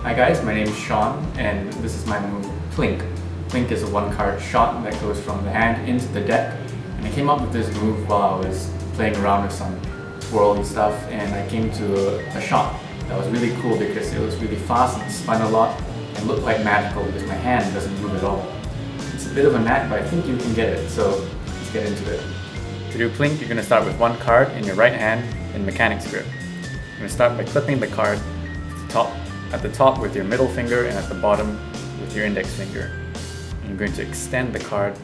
Hi guys, my name is Sean and this is my move Plink. Plink is a one-card shot that goes from the hand into the deck, and I came up with this move while I was playing around with some swirly stuff, and I came to a shot that was really cool because it was really fast and spun a lot and looked like magical because my hand doesn't move at all. It's a bit of a knack, but I think you can get it, so let's get into it. To do Plink, you're going to start with one card in your right hand in Mechanics grip. You're going to start by clipping the card at the top with your middle finger and at the bottom with your index finger. And you're going to extend the card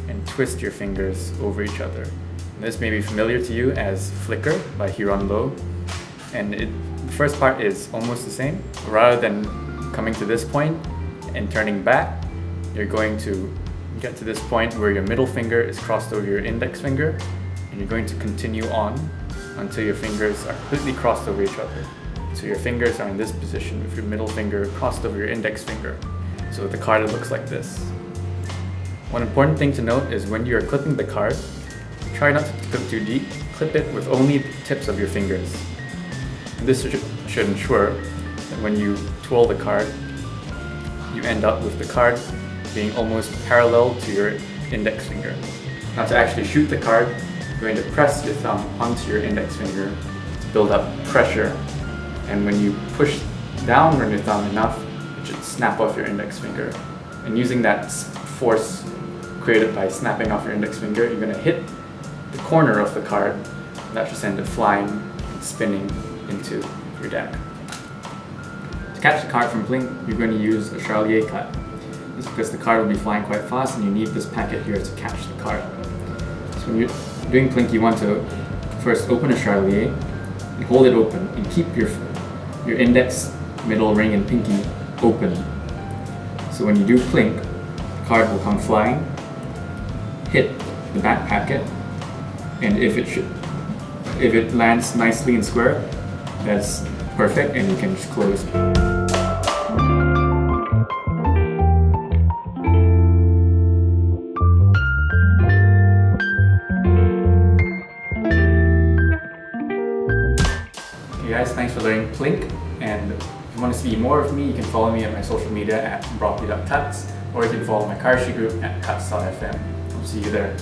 and twist your fingers over each other. And this may be familiar to you as Flicker by Hiron Low. And the first part is almost the same. Rather than coming to this point and turning back, you're going to get to this point where your middle finger is crossed over your index finger, and you're going to continue on until your fingers are completely crossed over each other. So your fingers are in this position with your middle finger crossed over your index finger. So with the card it looks like this. One important thing to note is when you're clipping the card, try not to clip too deep. Clip it with only the tips of your fingers. And this should ensure that when you twirl the card, you end up with the card being almost parallel to your index finger. Now to actually shoot the card, you're going to press your thumb onto your index finger to build up pressure. And when you push down on your thumb enough, it should snap off your index finger. And using that force created by snapping off your index finger, you're going to hit the corner of the card. And that should send it flying and spinning into your deck. To catch the card from Plink, you're going to use a Charlier cut. This is because the card will be flying quite fast and you need this packet here to catch the card. So when you're doing Plink, you want to first open a Charlier and hold it open and keep your index, middle ring, and pinky open. So when you do Plink, the card will come flying, hit the back packet, and if it lands nicely and square, that's perfect, and you can just close. Hey guys, thanks for learning Plink, and if you want to see more of me, you can follow me at my social media at broccoli.tuts, or you can follow my Karshi group at cuts.fm. I'll see you there.